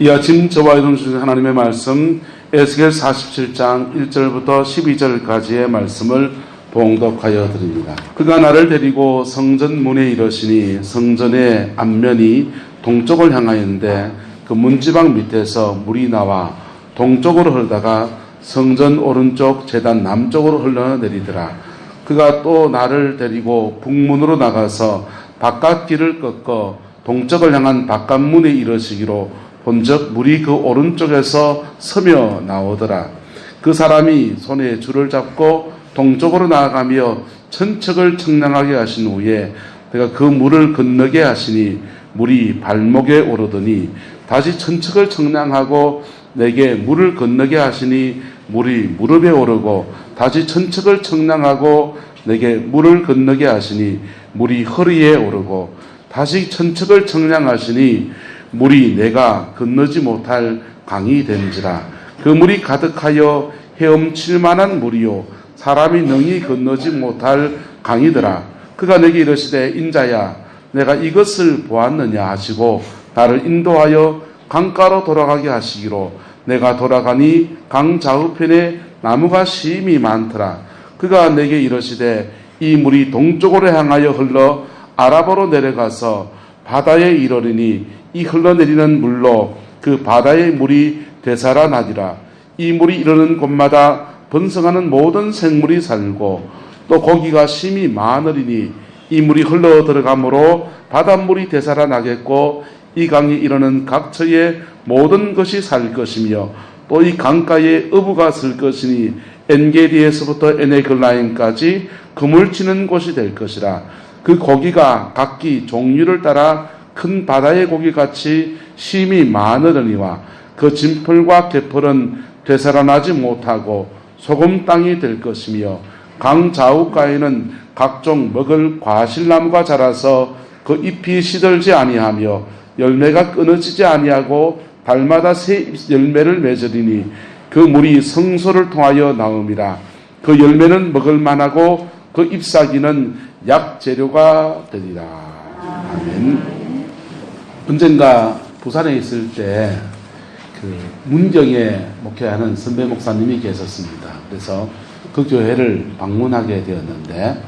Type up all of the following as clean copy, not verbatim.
이 아침 저와 여러분 주신 하나님의 말씀 에스겔 47장 1절부터 12절까지의 말씀을 봉독하여 드립니다. 그가 나를 데리고 성전 문에 이르시니 성전의 앞면이 동쪽을 향하였는데 그 문지방 밑에서 물이 나와 동쪽으로 흐르다가 성전 오른쪽 제단 남쪽으로 흘러내리더라. 그가 또 나를 데리고 북문으로 나가서 바깥길을 꺾어 동쪽을 향한 바깥문에 이르시기로 본즉 물이 그 오른쪽에서 서며 나오더라. 그 사람이 손에 줄을 잡고 동쪽으로 나아가며 천척을 청량하게 하신 후에 내가 그 물을 건너게 하시니 물이 발목에 오르더니 다시 천척을 청량하고 내게 물을 건너게 하시니 물이 무릎에 오르고 다시 천척을 청량하고 내게 물을 건너게 하시니 물이 허리에 오르고 다시 천척을 청량하시니 물이 내가 건너지 못할 강이 된지라. 그 물이 가득하여 헤엄칠 만한 물이요 사람이 능히 건너지 못할 강이더라. 그가 내게 이르시되 인자야 내가 이것을 보았느냐 하시고 나를 인도하여 강가로 돌아가게 하시기로 내가 돌아가니 강 좌우편에 나무가 심히 많더라. 그가 내게 이르시되 이 물이 동쪽으로 향하여 흘러 아라바로 내려가서 바다에 이르리니 이 흘러내리는 물로 그 바다의 물이 되살아나리라. 이 물이 이르는 곳마다 번성하는 모든 생물이 살고 또 고기가 심히 많으리니 이 물이 흘러 들어가므로 바닷물이 되살아나겠고 이 강이 이르는 각처의 모든 것이 살 것이며 또 이 강가에 어부가 쓸 것이니 엔게디에서부터 에네글라임까지 그물 치는 곳이 될 것이라. 그 고기가 각기 종류를 따라 큰 바다의 고기같이 심히 많으려니와 그 진펄과 개펄은 되살아나지 못하고 소금 땅이 될 것이며 강 좌우가에는 각종 먹을 과실나무가 자라서 그 잎이 시들지 아니하며 열매가 끊어지지 아니하고 달마다 새 열매를 맺으리니 그 물이 성소를 통하여 나옴이라. 그 열매는 먹을 만하고 그 잎사귀는 약재료가 되리라. 아멘. 언젠가 부산에 있을 때 그 문경에 목회하는 선배 목사님이 계셨습니다. 그래서 그 교회를 방문하게 되었는데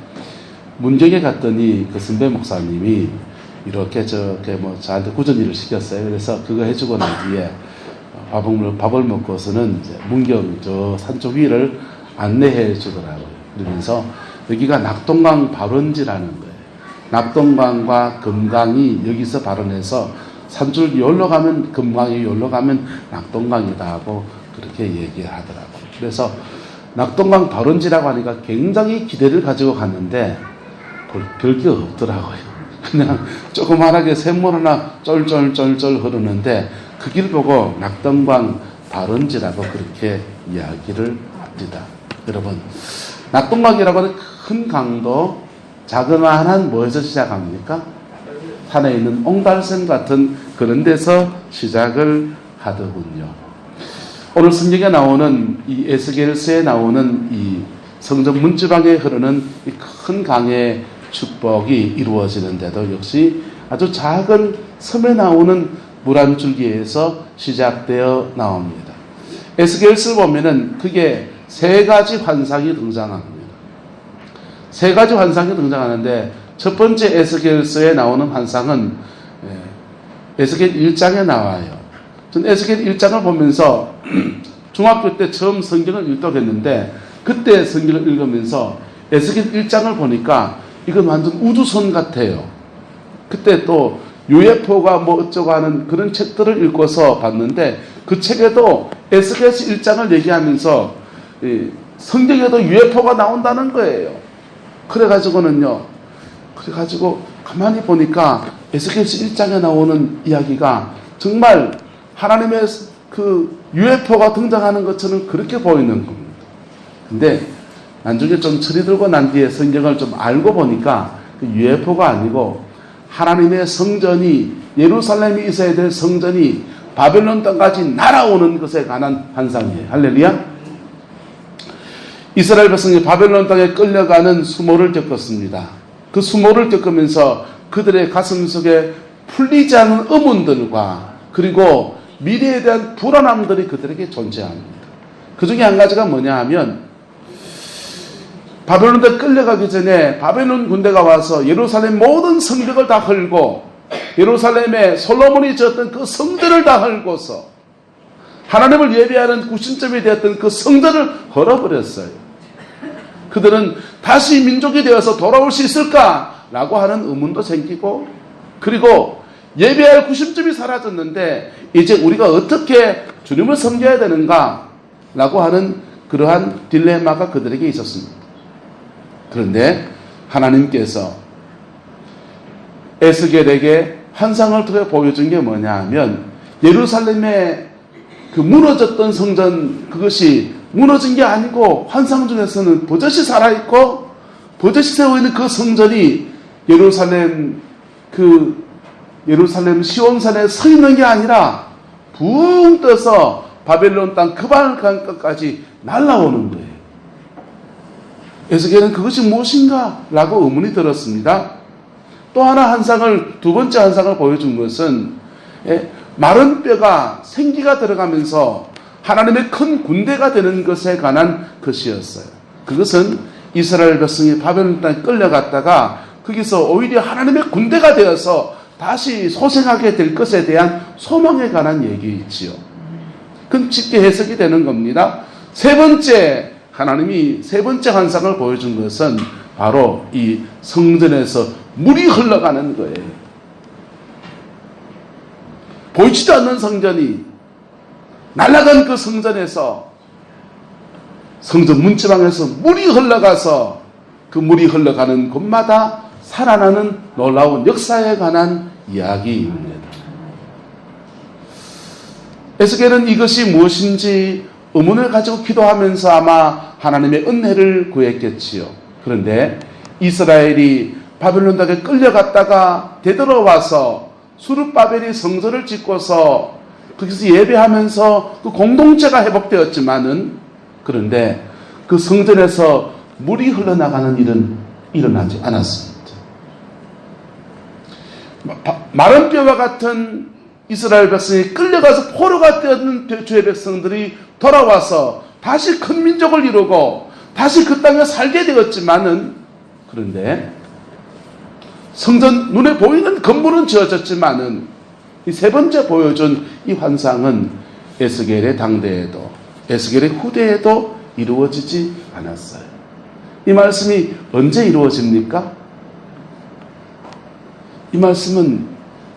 문경에 갔더니 그 선배 목사님이 이렇게 저렇게 저한테 구전일을 시켰어요. 그래서 그거 해주고 난 뒤에 밥을 먹고서는 이제 문경 저 산쪽 위를 안내해 주더라고요. 그러면서 여기가 낙동강 발원지라는 거예요. 낙동강과 금강이 여기서 발원해서 산줄 여기로 가면 금강이 여기로 가면 낙동강이다 하고 그렇게 얘기를 하더라고요. 그래서 낙동강 발원지라고 하니까 굉장히 기대를 가지고 갔는데 별게 없더라고요. 그냥 조그만하게 샘물 하나 쫄쫄쫄쫄 흐르는데 그 길 보고 낙동강 발원지라고 그렇게 이야기를 합니다. 여러분 낙동강이라고 하는 큰 강도 자그마한 뭐에서 시작합니까? 산에 있는 옹달샘 같은 그런 데서 시작을 하더군요. 오늘 성경에 나오는 이 에스겔서에 나오는 이 성전 문지방에 흐르는 이 큰 강의 축복이 이루어지는데도 역시 아주 작은 섬에 나오는 물 한 줄기에서 시작되어 나옵니다. 에스겔서를 보면은 그게 세 가지 환상이 등장합니다. 세 가지 환상이 등장하는데 첫 번째 에스겔서에 나오는 환상은 에스겔 1장에 나와요. 전 에스겔 1장을 보면서 중학교 때 처음 성경을 읽었는데 그때 성경을 읽으면서 에스겔 1장을 보니까 이건 완전 우주선 같아요. 그때 또 UFO가 뭐 어쩌고 하는 그런 책들을 읽고서 봤는데 그 책에도 에스겔 1장을 얘기하면서 성경에도 UFO가 나온다는 거예요. 그래가지고 가만히 보니까 에스겔서 1장에 나오는 이야기가 정말 하나님의 그 UFO가 등장하는 것처럼 그렇게 보이는 겁니다. 근데 나중에 좀 철이 들고 난 뒤에 성경을 좀 알고 보니까 그 UFO가 아니고 하나님의 성전이 예루살렘이 있어야 될 성전이 바벨론 땅까지 날아오는 것에 관한 환상이에요. 할렐루야. 이스라엘 백성이 바벨론 땅에 끌려가는 수모를 겪었습니다. 그 수모를 겪으면서 그들의 가슴 속에 풀리지 않은 의문들과 그리고 미래에 대한 불안함들이 그들에게 존재합니다. 그 중에 한 가지가 뭐냐 하면 바벨론에 끌려가기 전에 바벨론 군대가 와서 예루살렘 모든 성벽을 다 헐고 예루살렘에 솔로몬이 지었던 그 성전을 다 헐고서 하나님을 예배하는 구심점이 되었던 그 성전을 헐어버렸어요. 그들은 다시 민족이 되어서 돌아올 수 있을까라고 하는 의문도 생기고, 그리고 예배할 구심점이 사라졌는데 이제 우리가 어떻게 주님을 섬겨야 되는가라고 하는 그러한 딜레마가 그들에게 있었습니다. 그런데 하나님께서 에스겔에게 환상을 통해 보여준 게 뭐냐 하면 예루살렘의 그 무너졌던 성전, 그것이 무너진 게 아니고 환상 중에서는 버젓이 살아있고 버젓이 세워있는 그 성전이 예루살렘 시온산에 서 있는 게 아니라 붕 떠서 바벨론 땅 그발강까지 날아오는 거예요. 에스겔은 그것이 무엇인가? 라고 의문이 들었습니다. 또 하나 두 번째 환상을 보여준 것은 마른 뼈가 생기가 들어가면서 하나님의 큰 군대가 되는 것에 관한 것이었어요. 그것은 이스라엘 백성이 바벨론 땅에 끌려갔다가 거기서 오히려 하나님의 군대가 되어서 다시 소생하게 될 것에 대한 소망에 관한 얘기이지요. 그건 쉽게 해석이 되는 겁니다. 하나님이 세 번째 환상을 보여준 것은 바로 이 성전에서 물이 흘러가는 거예요. 보이지도 않는 성전이 날아간 그 성전에서 성전 문지방에서 물이 흘러가서 그 물이 흘러가는 곳마다 살아나는 놀라운 역사에 관한 이야기입니다. 에스겔은 이것이 무엇인지 의문을 가지고 기도하면서 아마 하나님의 은혜를 구했겠지요. 그런데 이스라엘이 바벨론 땅에 끌려갔다가 되돌아와서 수르바벨이 성전을 짓고서 거기서 예배하면서 그 공동체가 회복되었지만은, 그런데 그 성전에서 물이 흘러나가는 일은 일어나지 않았습니다. 마른 뼈와 같은 이스라엘 백성이 끌려가서 포로가 되었는 주의 백성들이 돌아와서 다시 큰 민족을 이루고 다시 그 땅에 살게 되었지만은, 그런데 성전 눈에 보이는 건물은 지어졌지만은 이 세 번째 보여준 이 환상은 에스겔의 당대에도 에스겔의 후대에도 이루어지지 않았어요. 이 말씀이 언제 이루어집니까? 이 말씀은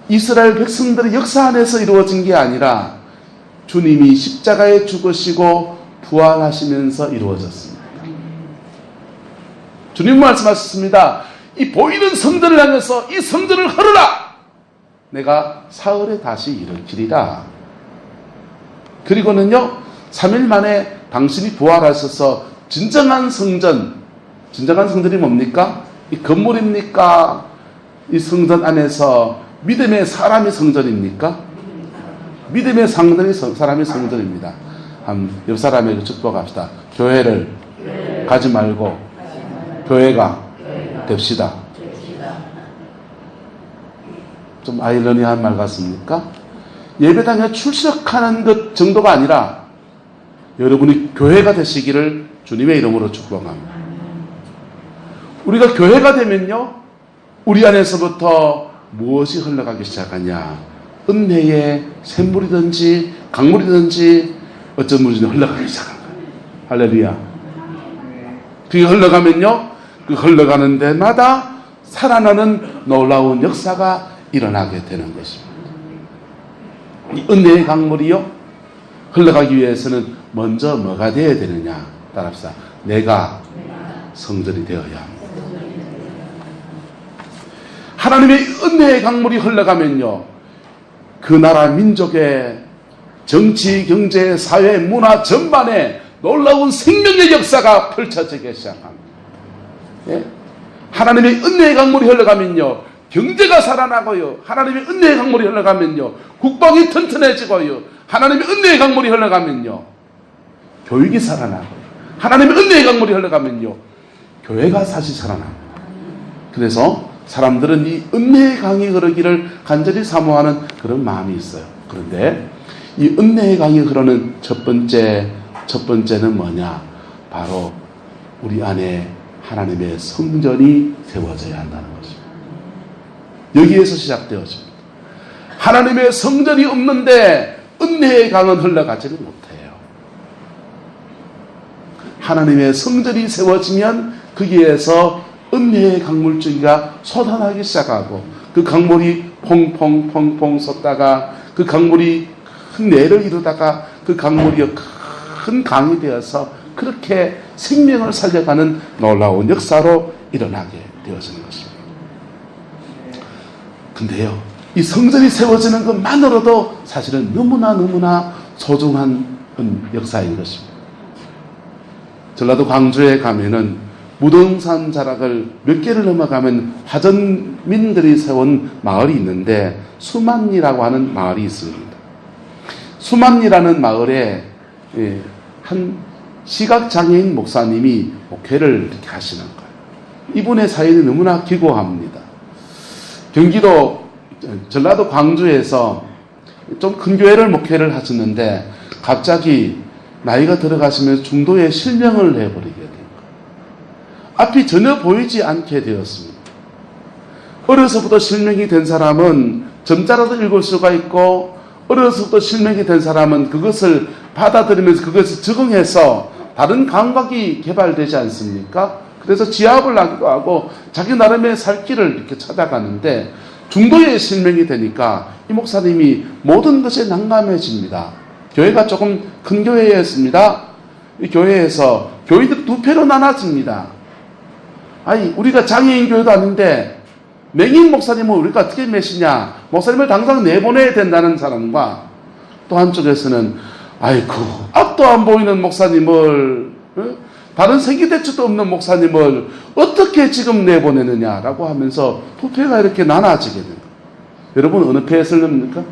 이스라엘 백성들의 역사 안에서 이루어진 게 아니라 주님이 십자가에 죽으시고 부활하시면서 이루어졌습니다. 주님 말씀하셨습니다. 이 보이는 성전을 향해서 이 성전을 헐으라! 내가 사흘에 다시 일으키리라. 그리고는요, 3일 만에 당신이 부활하셔서 진정한 성전이 뭡니까? 이 건물입니까? 이 성전 안에서 믿음의 사람이 성전입니까? 믿음의 사람이 성전입니다. 옆 사람에게 축복합시다. 교회를 가지 말고 교회가 됩시다. 좀 아이러니한 말 같습니까? 예배당에 출석하는 것 정도가 아니라 여러분이 교회가 되시기를 주님의 이름으로 축복합니다. 우리가 교회가 되면요, 우리 안에서부터 무엇이 흘러가기 시작하냐? 은혜의 샘물이든지 강물이든지 어떤 물이 흘러가기 시작한 거예요. 할렐루야. 그게 흘러가면요, 그 흘러가는 데마다 살아나는 놀라운 역사가 일어나게 되는 것입니다. 이 은혜의 강물이요, 흘러가기 위해서는 먼저 뭐가 되어야 되느냐? 따라합시다. 내가 성전이 되어야 합니다. 하나님의 은혜의 강물이 흘러가면요, 그 나라 민족의 정치, 경제, 사회, 문화 전반에 놀라운 생명의 역사가 펼쳐지기 시작합니다. 예? 하나님의 은혜의 강물이 흘러가면요, 경제가 살아나고요, 하나님의 은혜의 강물이 흘러가면요, 국방이 튼튼해지고요, 하나님의 은혜의 강물이 흘러가면요, 교육이 살아나고요, 하나님의 은혜의 강물이 흘러가면요, 교회가 다시 살아납니다. 그래서 사람들은 이 은혜의 강이 흐르기를 간절히 사모하는 그런 마음이 있어요. 그런데 이 은혜의 강이 흐르는 첫 번째는 뭐냐? 바로 우리 안에 하나님의 성전이 세워져야 한다는 것입니다. 여기에서 시작되어집니다. 하나님의 성전이 없는데 은혜의 강은 흘러가지를 못해요. 하나님의 성전이 세워지면 거기에서 은혜의 강물줄기가 솟아나기 시작하고 그 강물이 퐁퐁퐁퐁 솟다가 그 강물이 큰 내를 이루다가 그 강물이 큰 강이 되어서 그렇게 생명을 살려가는 놀라운 역사로 일어나게 되어지는 것입니다. 근데요, 이 성전이 세워지는 것만으로도 사실은 너무나 소중한 역사인 것입니다. 전라도 광주에 가면은 무등산 자락을 몇 개를 넘어가면 화전민들이 세운 마을이 있는데 수만리라고 하는 마을이 있습니다. 수만리라는 마을에 한 시각장애인 목사님이 목회를 이렇게 하시는 거예요. 이분의 사연이 너무나 기고합니다. 경기도 전라도 광주에서 좀 큰 교회를 목회를 하셨는데 갑자기 나이가 들어가시면 중도에 실명을 해버리게 된 거예요. 앞이 전혀 보이지 않게 되었습니다. 어려서부터 실명이 된 사람은 점자라도 읽을 수가 있고 어려서부터 실명이 된 사람은 그것을 받아들이면서 그것을 적응해서 다른 감각이 개발되지 않습니까? 그래서 지압을 하기도 하고 자기 나름의 살 길을 이렇게 찾아가는데 중도에 실명이 되니까 이 목사님이 모든 것에 난감해집니다. 교회가 조금 큰 교회였습니다. 이 교회에서 교회들 두 패로 나눠집니다. 아니 우리가 장애인 교회도 아닌데 맹인 목사님은 우리가 어떻게 메시냐, 목사님을 당장 내보내야 된다는 사람과 또 한쪽에서는 아이고 앞도 안 보이는 목사님을 다른 생기대책도 없는 목사님을 어떻게 지금 내보내느냐라고 하면서 두 패가 이렇게 나눠지게 됩니다. 여러분 어느 패에 설립니까?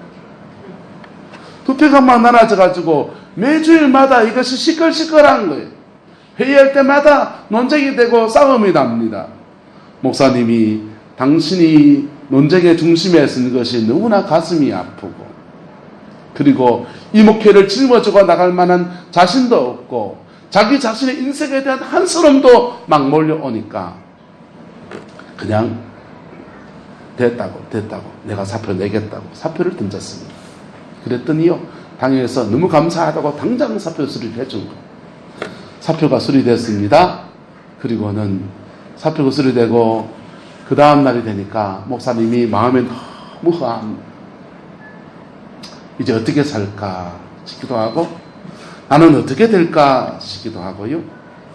두 패가 막 나눠져가지고 매주일마다 이것이 시끌시끌한 거예요. 회의할 때마다 논쟁이 되고 싸움이 납니다. 목사님이 당신이 논쟁의 중심에 있는 것이 너무나 가슴이 아프고 그리고 이 목회를 짊어지고 나갈 만한 자신도 없고 자기 자신의 인생에 대한 한스러움도 막 몰려오니까 그냥 됐다고 내가 사표 내겠다고 사표를 던졌습니다. 그랬더니요 당에서 너무 감사하다고 당장 사표 수리를 해준 거예요. 사표가 수리됐습니다. 그리고는 사표가 수리되고 그 다음 날이 되니까 목사님이 마음에 너무 허한 이제 어떻게 살까 싶기도 하고 나는 어떻게 될까 싶기도 하고요.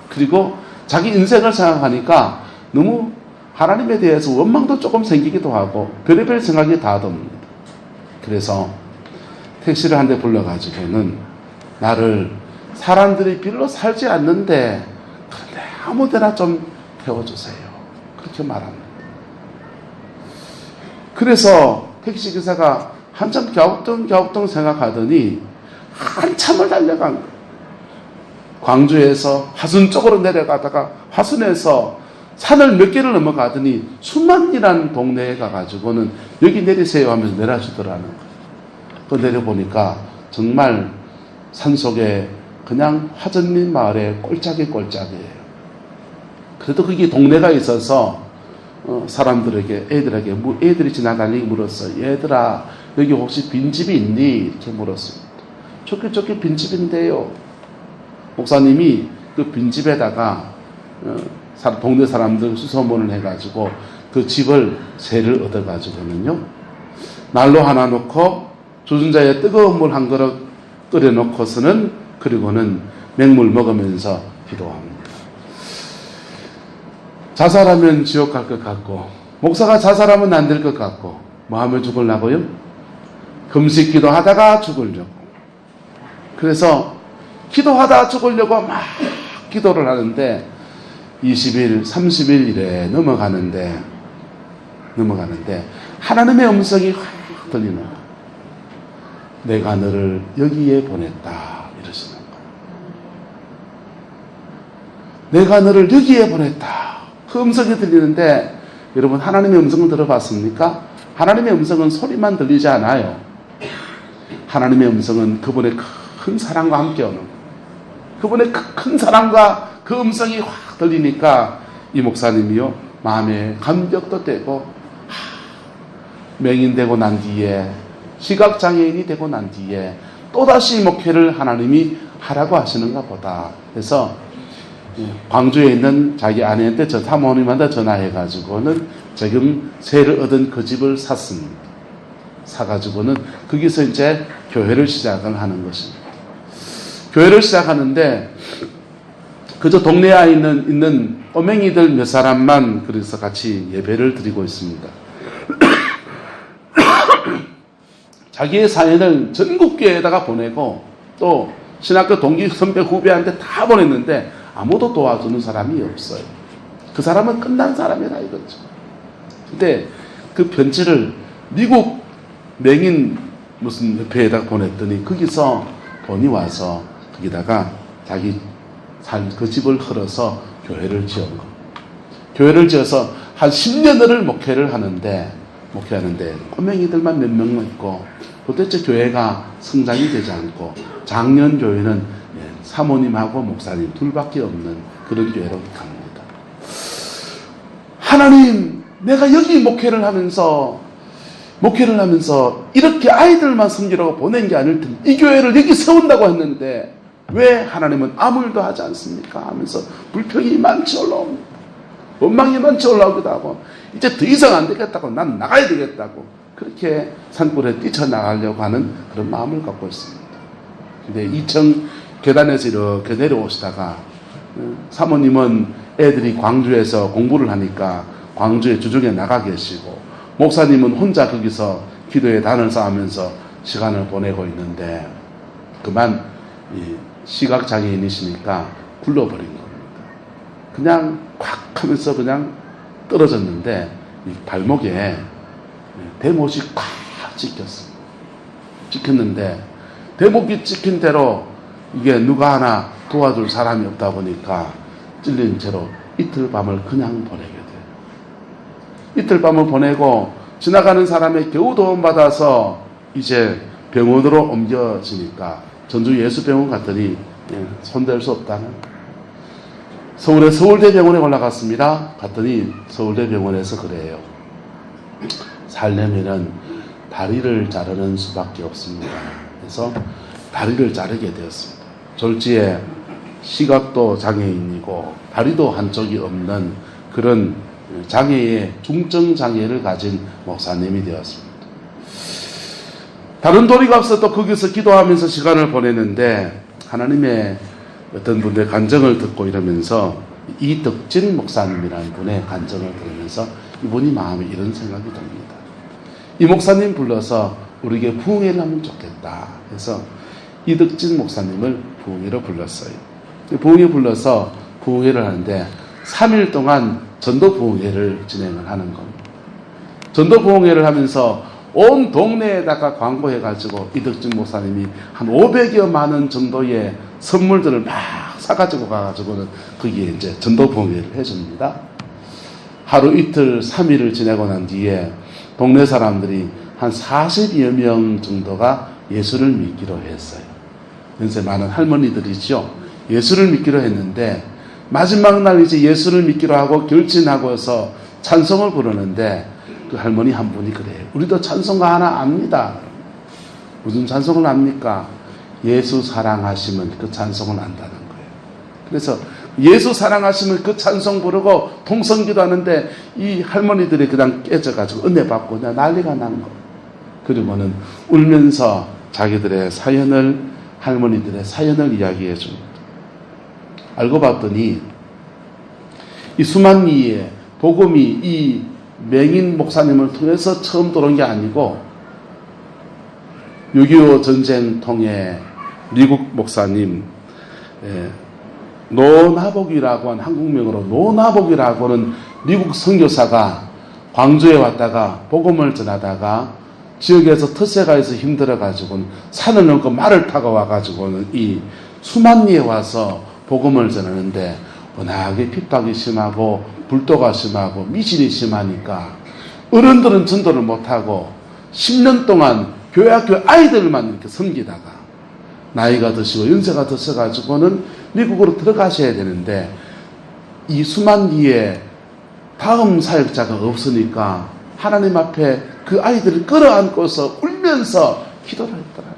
그리고 자기 인생을 생각하니까 너무 하나님에 대해서 원망도 조금 생기기도 하고 별의별 생각이 다 듭니다. 그래서 택시를 한 대 불러가지고는 나를 사람들이 별로 살지 않는데 그런데 아무데나 좀 태워주세요. 그렇게 말합니다. 그래서 택시기사가 한참 갸우뚱 생각하더니 한참을 달려간 거예요. 광주에서 화순 쪽으로 내려가다가 화순에서 산을 몇 개를 넘어가더니 수만리라는 동네에 가가지고는 여기 내리세요 하면서 내려주더라는 거예요. 그 내려보니까 정말 산속에 그냥 화전민 마을의 꼴짝이에요. 그래도 거기 동네가 있어서 사람들에게 애들이 지나다니게 물었어요. 얘들아 여기 혹시 빈집이 있니? 이렇게 물었습니다. 좋게 빈집인데요. 목사님이 그 빈집에다가 동네 사람들 수소문을 해가지고 그 집을 세를 얻어가지고는요 난로 하나 놓고 조준자에 뜨거운 물 한 그릇 끓여놓고서는 그리고는 맹물 먹으면서 기도합니다. 자살하면 지옥 갈 것 같고 목사가 자살하면 안 될 것 같고 뭐 하면 죽으려고요? 금식 기도하다가 죽으려고. 그래서 기도하다 죽으려고 막 기도를 하는데 20일, 30일 이래 넘어가는데 하나님의 음성이 확 들리는 거예요. 내가 너를 여기에 보냈다 이러시는 거예요. 내가 너를 여기에 보냈다. 그 음성이 들리는데 여러분 하나님의 음성을 들어봤습니까? 하나님의 음성은 소리만 들리지 않아요. 하나님의 음성은 그분의 큰 사랑과 함께 오는 거예요. 그분의 큰 사랑과 그 음성이 확 들리니까 이 목사님이요 마음에 감격도 되고 맹인되고 난 뒤에 시각장애인이 되고 난 뒤에 또다시 목회를 하나님이 하라고 하시는가 보다 해서 광주에 있는 자기 아내한테 사모님한테 전화해가지고는 지금 세를 얻은 그 집을 샀습니다. 사가지고는 거기서 이제 교회를 시작을 하는 것입니다. 교회를 시작하는데 그저 동네에 있는 꼬맹이들 몇 사람만 그래서 같이 예배를 드리고 있습니다. 자기의 사연을 전국교회에다가 보내고 또 신학교 동기 선배 후배한테 다 보냈는데 아무도 도와주는 사람이 없어요. 그 사람은 끝난 사람이라 이거죠. 근데 그 편지를 미국 맹인 무슨 협회에다가 보냈더니 거기서 돈이 와서 거기다가 자기 그 집을 헐어서 교회를 지은 거. 교회를 지어서 한 10년을 목회하는데 꼬맹이들만 몇 명 있고 도대체 교회가 성장이 되지 않고 작년 교회는 사모님하고 목사님 둘밖에 없는 그런 교회로 갑니다. 하나님, 내가 여기 목회를 하면서 이렇게 아이들만 섬기라고 보낸 게 아닐 텐데 이 교회를 여기 세운다고 했는데 왜 하나님은 아무 일도 하지 않습니까? 하면서 불평이 많이 올라옵니다. 원망이 많이 올라오기도 하고 이제 더 이상 안 되겠다고 난 나가야 되겠다고 그렇게 산불에 뛰쳐나가려고 하는 그런 마음을 갖고 있습니다. 근데 2층 계단에서 이렇게 내려오시다가 사모님은 애들이 광주에서 공부를 하니까 광주에 주중에 나가 계시고 목사님은 혼자 거기서 기도의 단을 쌓으면서 시간을 보내고 있는데 그만 시각장애인이시니까 굴러버린 겁니다. 그냥 콱 하면서 그냥 떨어졌는데 이 발목에 대못이 콱 찍혔습니다. 찍혔는데 대목이 찍힌 대로 이게 누가 하나 도와줄 사람이 없다 보니까 찔린 채로 이틀 밤을 그냥 보내게 돼요. 이틀 밤을 보내고 지나가는 사람의 겨우 도움받아서 이제 병원으로 옮겨지니까 전주 예수병원 갔더니 손댈 수 없다는 서울의 서울대병원에 올라갔습니다. 갔더니 서울대병원에서 그래요. 살려면은 다리를 자르는 수밖에 없습니다. 그래서 다리를 자르게 되었습니다. 졸지에 시각도 장애인이고 다리도 한쪽이 없는 그런 장애의 중증 장애를 가진 목사님이 되었습니다. 다른 도리가 없어도 거기서 기도하면서 시간을 보내는데 하나님의 어떤 분의 간증을 듣고 이러면서 이덕진 목사님이라는 분의 간증을 들으면서 이분이 마음에 이런 생각이 듭니다. 이 목사님 불러서 우리에게 부흥회를 하면 좋겠다 해서 이덕진 목사님을 부흥회로 불렀어요. 부흥회 불러서 부흥회를 하는데 3일 동안 전도 부흥회를 진행을 하는 겁니다. 전도 부흥회를 하면서 온 동네에다가 광고해가지고 이덕진 목사님이 한 500여 만 원 정도의 선물들을 막 사가지고 가가지고는 거기에 이제 전도 부흥회를 해줍니다. 하루 이틀 3일을 지내고 난 뒤에 동네 사람들이 한 40여 명 정도가 예수를 믿기로 했어요. 연세 많은 할머니들이죠. 예수를 믿기로 했는데 마지막 날 이제 예수를 믿기로 하고 결진하고서 찬송을 부르는데 그 할머니 한 분이 그래요. 우리도 찬송가 하나 압니다. 무슨 찬송을 압니까? 예수 사랑하시면 그 찬송을 안다는 거예요. 그래서 예수 사랑하시면 그 찬송 부르고 통성기도 하는데 이 할머니들이 그냥 깨져가지고 은혜 받고 그냥 난리가 난 거. 그리고는 울면서 자기들의 사연을 할머니들의 사연을 이야기해 줍니다. 알고 봤더니 이 수만리의 복음이 이 맹인 목사님을 통해서 처음 들어온 게 아니고 6.25 전쟁 통해 미국 목사님 노나복이라고 하는 한국명으로 노나복이라고 하는 미국 선교사가 광주에 왔다가 복음을 전하다가 지역에서 터세가에서 힘들어가지고는 산을 넘고 말을 타고 와가지고는 이 수만리에 와서 복음을 전하는데 워낙에 핍박이 심하고 불도가 심하고 미신이 심하니까 어른들은 전도를 못하고 10년 동안 교회 학교 아이들만 이렇게 섬기다가 나이가 드시고 연세가 드셔가지고는 미국으로 들어가셔야 되는데 이 수만 뒤에 다음 사역자가 없으니까 하나님 앞에 그 아이들을 끌어안고서 울면서 기도를 했더라.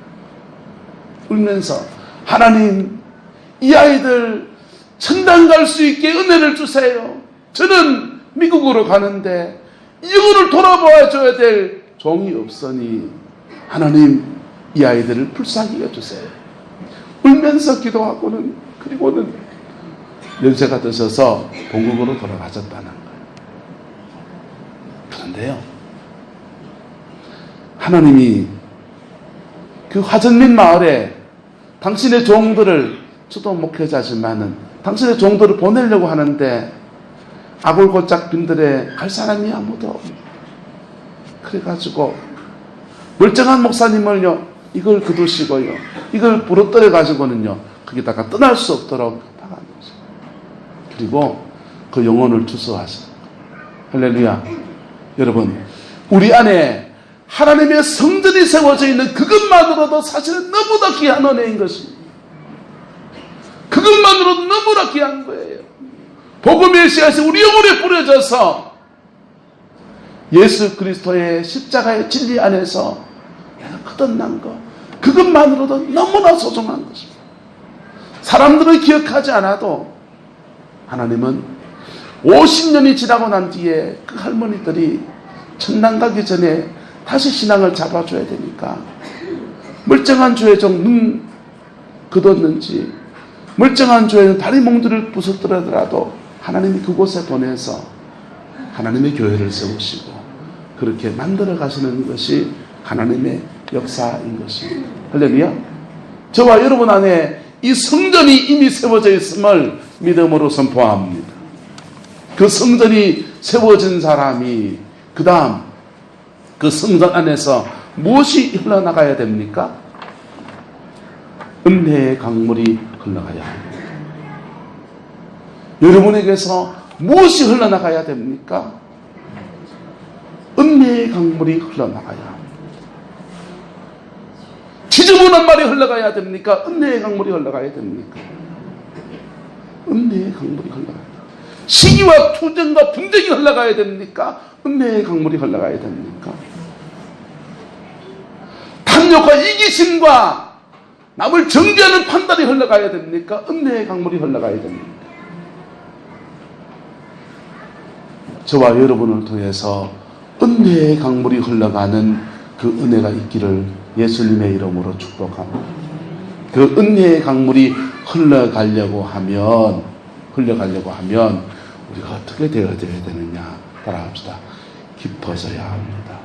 울면서 하나님, 이 아이들 천당 갈 수 있게 은혜를 주세요. 저는 미국으로 가는데 이거를 돌아보아 줘야 될 종이 없으니 하나님, 이 아이들을 불쌍히 여주세요. 울면서 기도하고는, 그리고는 연세가 드셔서 본국으로 돌아가셨다는 거예요. 그런데요, 하나님이 그 화전민 마을에 당신의 종들을, 저도 목회자지만은 당신의 종들을 보내려고 하는데 아골골짝 빈들에 갈 사람이 아무도 없네. 그래가지고 멀쩡한 목사님을요, 이걸 거두시고요, 이걸 부러뜨려 가지고는요, 거기다가 떠날 수 없도록 박아놓으세요. 그리고 그 영혼을 주소하세요. 할렐루야. 여러분, 우리 안에 하나님의 성전이 세워져 있는 그것만으로도 사실은 너무나 귀한 은혜인 것입니다. 그것만으로도 너무나 귀한 거예요. 복음의 씨앗이 우리 영혼에 뿌려져서 예수 그리스도의 십자가의 진리 안에서 내가 거듭난 것, 그것만으로도 너무나 소중한 것입니다. 사람들은 기억하지 않아도 하나님은 50년이 지나고 난 뒤에 그 할머니들이 천당 가기 전에 다시 신앙을 잡아줘야 되니까 멀쩡한 주의 종 눈 거뒀는지, 멀쩡한 주의 다리 몽둥이를 부서뜨리더라도 하나님이 그곳에 보내서 하나님의 교회를 세우시고 그렇게 만들어 가시는 것이 하나님의 역사인 것입니다. 할렐루야. 저와 여러분 안에 이 성전이 이미 세워져 있음을 믿음으로 선포합니다. 그 성전이 세워진 사람이 그 다음 그 성전 안에서 무엇이 흘러나가야 됩니까? 은혜의 강물이 흘러가야 합니다. 여러분에게서 무엇이 흘러나가야 됩니까? 은혜의 강물이 흘러나가야 합니다. 지저분한 말이 흘러가야 됩니까? 은혜의 강물이 흘러가야 됩니까? 은혜의 강물이 흘러가야 됩니다. 시기와 투쟁과 분쟁이 흘러가야 됩니까? 은혜의 강물이 흘러가야 됩니까? 탐욕과 이기심과 남을 정죄하는 판단이 흘러가야 됩니까? 은혜의 강물이 흘러가야 됩니까? 저와 여러분을 통해서 은혜의 강물이 흘러가는 그 은혜가 있기를 예수님의 이름으로 축복합니다. 그 은혜의 강물이 흘러가려고 하면 우리가 어떻게 되어야 되느냐, 따라합시다. 깊어져야 합니다.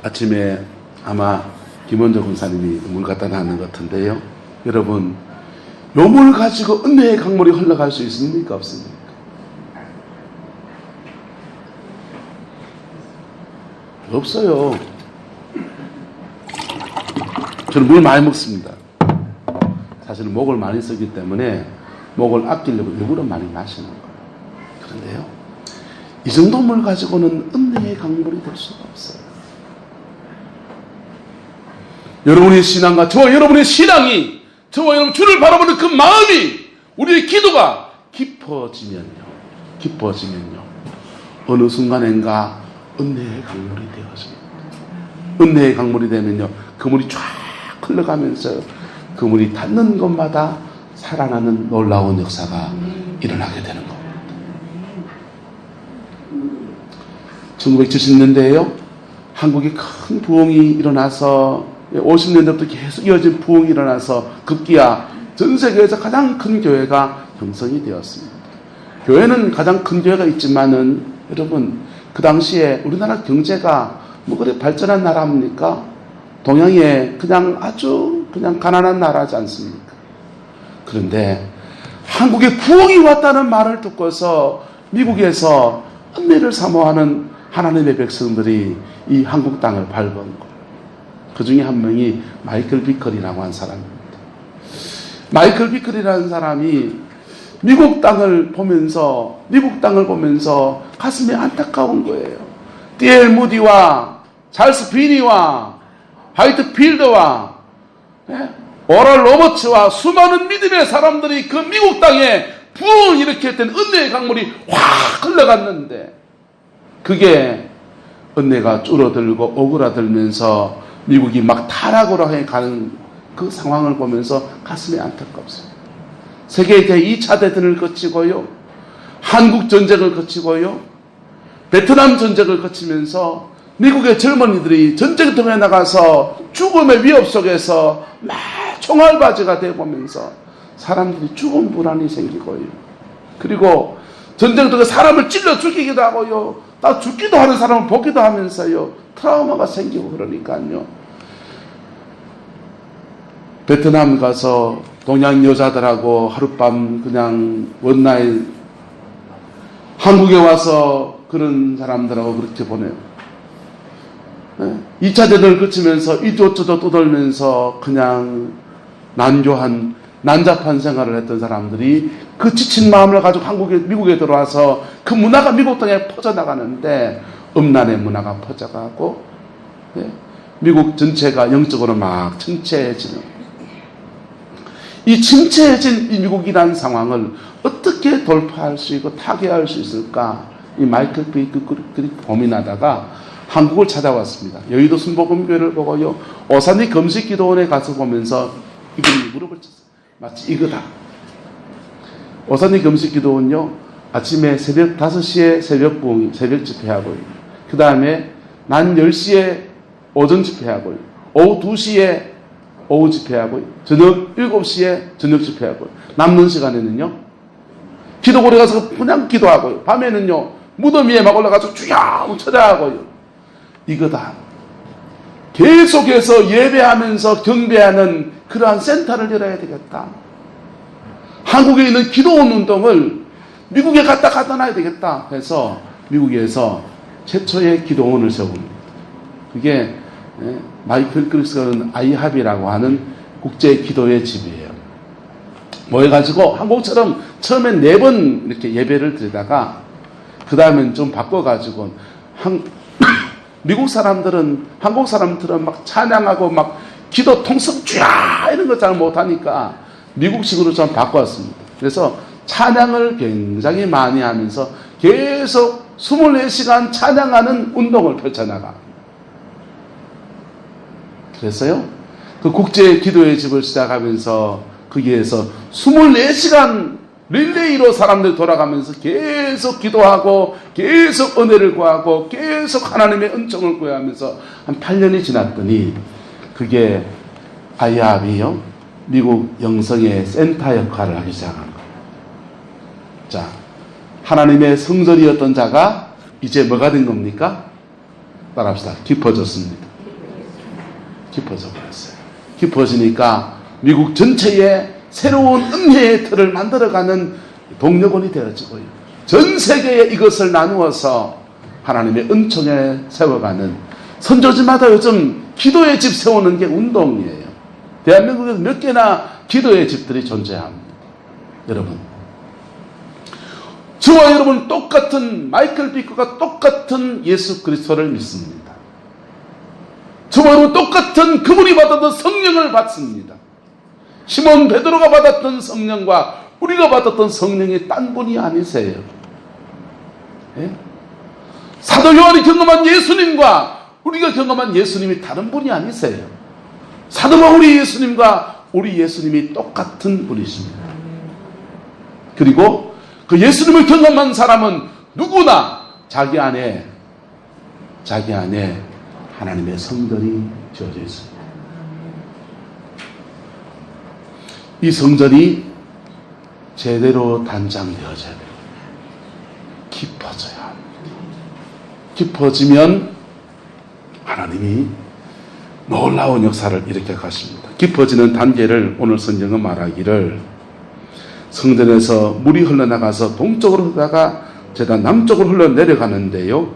아침에 아마 김원조 권사님이 물 갖다 놨는 것 같은데요, 여러분, 요 물 가지고 은혜의 강물이 흘러갈 수 있습니까? 없습니까? 없어요. 저는 물 많이 먹습니다. 사실은 목을 많이 쓰기 때문에 목을 아끼려고 일부러 많이 마시는 거예요. 그런데요, 이 정도 물 가지고는 은혜의 강물이 될 수가 없어요. 여러분의 신앙과 저와 여러분의 신앙이, 저와 여러분 주를 바라보는 그 마음이, 우리의 기도가 깊어지면요, 어느 순간인가 은혜의 강물이 되어집니다. 은혜의 강물이 되면요, 그 물이 쫙 흘러가면서 그 물이 닿는 곳마다 살아나는 놀라운 역사가 일어나게 되는 겁니다. 1970년대에요, 한국에 큰 부흥이 일어나서 50년대부터 계속 이어진 부흥이 일어나서 급기야 전 세계에서 가장 큰 교회가 형성이 되었습니다. 교회는 가장 큰 교회가 있지만은 여러분, 그 당시에 우리나라 경제가 뭐 그래 발전한 나라입니까? 동양에 아주 가난한 나라지 않습니까? 그런데 한국에 부흥이 왔다는 말을 듣고서 미국에서 은혜를 사모하는 하나님의 백성들이 이 한국 땅을 밟은 거예요. 그 중에 한 명이 마이클 비컬이라고 한 사람입니다. 마이클 비컬이라는 사람이 미국 땅을 보면서 가슴이 안타까운 거예요. D.L. 무디와 찰스 비니와 화이트 필드와 오랄 로버츠와 수많은 믿음의 사람들이 그 미국 땅에 부흥을 일으켰던 은혜의 강물이 확 흘러갔는데 그게 은혜가 줄어들고 오그라들면서 미국이 막 타락으로 가는 그 상황을 보면서 가슴이 안타깝습니다. 세계 제2차 대전을 거치고요, 한국 전쟁을 거치고요, 베트남 전쟁을 거치면서 미국의 젊은이들이 전쟁터에 나가서 죽음의 위협 속에서 막 총알바지가 되어보면서 사람들이 죽음 불안이 생기고요. 그리고 전쟁터에 사람을 찔러 죽이기도 하고요, 다 죽기도 하는 사람을 보기도 하면서요, 트라우마가 생기고 그러니까요. 베트남 가서 동양 여자들하고 하룻밤 그냥 원나잇, 한국에 와서 그런 사람들하고 그렇게 보내요. 2차 대전을 거치면서 이곳저곳 떠돌면서 그냥 난잡한 생활을 했던 사람들이 그 지친 마음을 가지고 미국에 들어와서 그 문화가 미국 땅에 퍼져나가는데 음란의 문화가 퍼져가고 미국 전체가 영적으로 막 침체해지는, 이 침체해진 이 미국이라는 상황을 어떻게 돌파할 수 있고 타개할 수 있을까, 이 마이클 비크들이 고민하다가 한국을 찾아왔습니다. 여의도 순복음교회를 보고요, 오산리 금식기도원에 가서 보면서 이분이 무릎을 쳤어요. 마치 이거다. 오산리 금식기도원요, 아침에 새벽 5시에 새벽 집회하고요, 그 다음에 낮 10시에 오전 집회하고요, 오후 2시에 오후 집회하고요, 저녁 7시에 저녁 집회하고요, 남는 시간에는요 기도고래 가서 그냥 기도하고요, 밤에는요 무덤 위에 막 올라가서 주여 쳐다하고요. 이거다. 계속해서 예배하면서 경배하는 그러한 센터를 열어야 되겠다. 한국에 있는 기도원 운동을 미국에 갖다 놔야 되겠다 해서 미국에서 최초의 기도원을 세웁니다. 그게 마이클 크리스는 아이합이라고 하는 국제 기도의 집이에요. 모여가지고 한국처럼 처음엔 4번 이렇게 예배를 드리다가 그 다음엔 좀 바꿔가지고 미국 사람들은 한국 사람들은 막 찬양하고 막 기도 통성 쥐야 이런 거 잘 못하니까 미국식으로 좀 바꿨습니다. 그래서 찬양을 굉장히 많이 하면서 계속 24시간 찬양하는 운동을 펼쳐나가. 그래서요, 그 국제 기도의 집을 시작하면서 거기에서 24시간 릴레이로 사람들 돌아가면서 계속 기도하고 계속 은혜를 구하고 계속 하나님의 은총을 구하면서 한 8년이 지났더니 그게 아이합이요, 미국 영성의 센터 역할을 하기 시작한 거예요. 자, 하나님의 성전이었던 자가 이제 뭐가 된 겁니까? 따라합시다. 깊어졌습니다. 깊어져 버렸어요. 깊어지니까 미국 전체에 새로운 은혜의 틀을 만들어가는 동력원이 되어지고요, 전 세계에 이것을 나누어서 하나님의 은총에 세워가는, 선교지마다 요즘 기도의 집 세우는 게 운동이에요. 대한민국에서 몇 개나 기도의 집들이 존재합니다. 여러분, 저와 여러분 똑같은 마이클 비커가 똑같은 예수 그리스도를 믿습니다. 저와 여러분 똑같은 그분이 받았던 성령을 받습니다. 시몬 베드로가 받았던 성령과 우리가 받았던 성령이 딴 분이 아니세요. 예? 사도 요한이 경험한 예수님과 우리가 경험한 예수님이 다른 분이 아니세요. 사도 바울이 예수님과 우리 예수님이 똑같은 분이십니다. 그리고 그 예수님을 경험한 사람은 누구나 자기 안에 하나님의 성전이 지어져 있습니다. 이 성전이 제대로 단장되어져야 돼요. 깊어져야 합니다. 깊어지면 하나님이 놀라운 역사를 일으켜 가십니다. 깊어지는 단계를 오늘 성경은 말하기를, 성전에서 물이 흘러나가서 동쪽으로 흘러다가 제단 남쪽으로 흘러내려가는데요,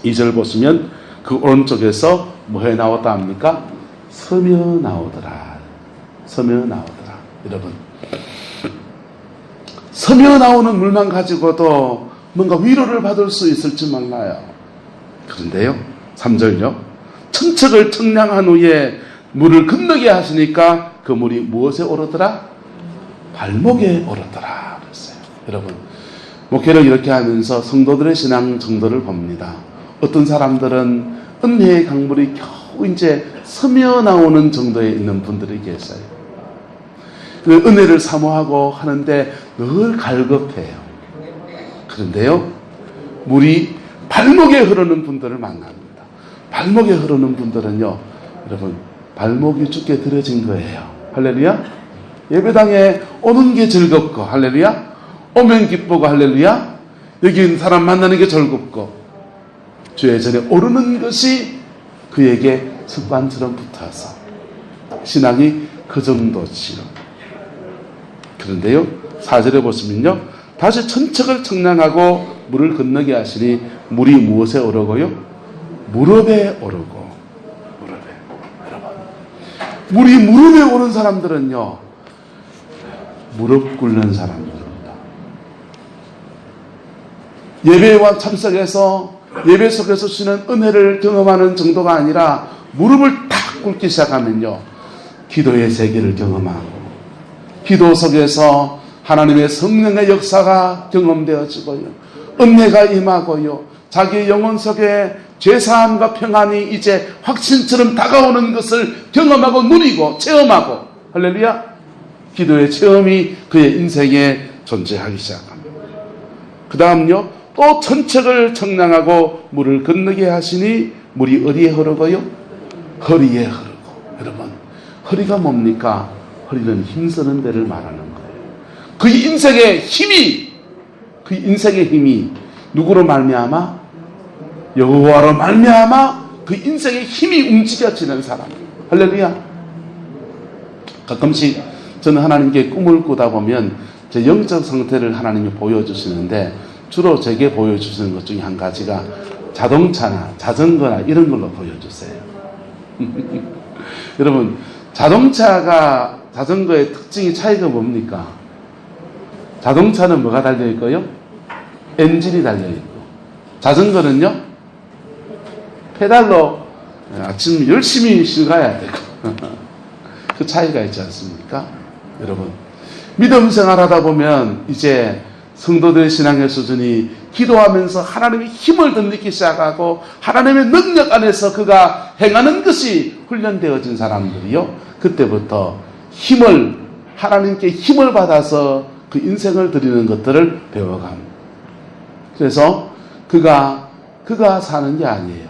2절 보시면 그 오른쪽에서 뭐해 나왔다 합니까? 서며 나오더라. 서며 나오더라. 여러분, 서며 나오는 물만 가지고도 뭔가 위로를 받을 수 있을지 몰라요. 그런데요, 3절요. 천척을 청량한 후에 물을 건너게 하시니까 그 물이 무엇에 오르더라? 발목에 오르더라 그랬어요. 여러분, 목회를 이렇게 하면서 성도들의 신앙 정도를 봅니다. 어떤 사람들은 은혜의 강물이 겨우 이제 서며 나오는 정도에 있는 분들이 계세요. 은혜를 사모하고 하는데 늘 갈급해요. 그런데요, 물이 발목에 흐르는 분들을 만납니다. 발목에 흐르는 분들은요, 여러분, 발목이 죽게 들어진 거예요. 할렐루야. 예배당에 오는 게 즐겁고, 할렐루야. 오면 기쁘고, 할렐루야. 여기 있는 사람 만나는 게 즐겁고, 주의 전에 오르는 것이 그에게 습관처럼 붙어서 신앙이 그 정도지요. 그런데요, 4절에 보시면요, 다시 천척을 청량하고 물을 건너게 하시니 물이 무엇에 오르고요? 무릎에 오르고. 무릎에. 여러분, 물이 무릎에 오른 사람들은요, 무릎 꿇는 사람들입니다. 예배와 참석해서 예배 속에서 주시는 은혜를 경험하는 정도가 아니라 무릎을 탁 꿇기 시작하면요, 기도의 세계를 경험하고 기도 속에서 하나님의 성령의 역사가 경험되어지고요, 은혜가 임하고요, 자기의 영혼 속에 죄사함과 평안이 이제 확신처럼 다가오는 것을 경험하고 누리고 체험하고, 할렐루야, 기도의 체험이 그의 인생에 존재하기 시작합니다. 그 다음요, 또 천척을 청량하고 물을 건너게 하시니 물이 어디에 흐르고요? 허리에 흐르고. 여러분, 허리가 뭡니까? 허리는 힘쓰는 데를 말하는 거예요. 그 인생의 힘이 누구로 말미암아? 여호와로 말미암아 그 인생의 힘이 움직여지는 사람. 할렐루야. 가끔씩 저는 하나님께 꿈을 꾸다 보면 제 영적 상태를 하나님이 보여주시는데, 주로 제게 보여주시는 것 중에 한 가지가 자동차나 자전거나 이런 걸로 보여주세요. 여러분, 자전거의 특징이 차이가 뭡니까? 자동차는 뭐가 달려있고요? 엔진이 달려있고, 자전거는요, 페달로 아침 열심히 실가야 되고. 그 차이가 있지 않습니까? 여러분, 믿음 생활하다 보면 이제 성도들의 신앙의 수준이 기도하면서 하나님의 힘을 더 느끼기 시작하고 하나님의 능력 안에서 그가 행하는 것이 훈련되어진 사람들이요, 그때부터 하나님께 힘을 받아서 그 인생을 드리는 것들을 배워갑니다. 그래서 그가 사는 게 아니에요.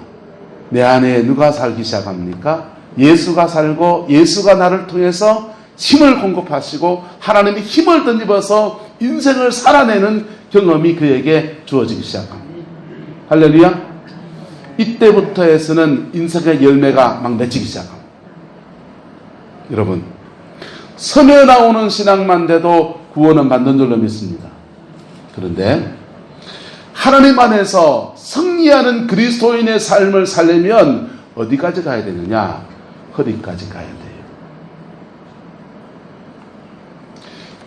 내 안에 누가 살기 시작합니까? 예수가 살고 예수가 나를 통해서 힘을 공급하시고 하나님의 힘을 덧입어서 인생을 살아내는 경험이 그에게 주어지기 시작합니다. 할렐루야. 이때부터 해서는 인생의 열매가 막 맺히기 시작합니다. 여러분, 서며 나오는 신앙만 돼도 구원은 받는 줄로 믿습니다. 그런데 하나님 안에서 승리하는 그리스도인의 삶을 살려면 어디까지 가야 되느냐? 허리까지 가야 돼요.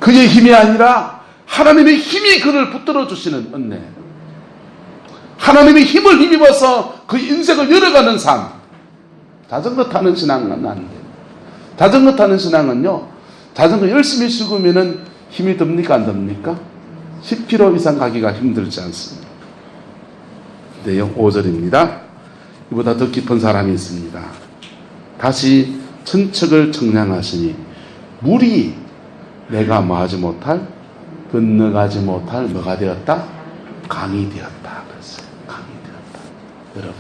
그의 힘이 아니라 하나님의 힘이 그를 붙들어 주시는 은혜. 하나님의 힘을 힘입어서 그 인생을 열어가는 삶. 자전거 타는 신앙은 안 돼요. 자전거 타는 신앙은요, 자전거 열심히 싣으면은 힘이 듭니까, 안 듭니까? 10km 이상 가기가 힘들지 않습니다. 내용 5절입니다. 이보다 더 깊은 사람이 있습니다. 다시 천척을 청량하시니 물이 내가 뭐하지 못할, 건너가지 못할 뭐가 되었다? 강이 되었다. 그랬어요. 강이 되었다. 여러분,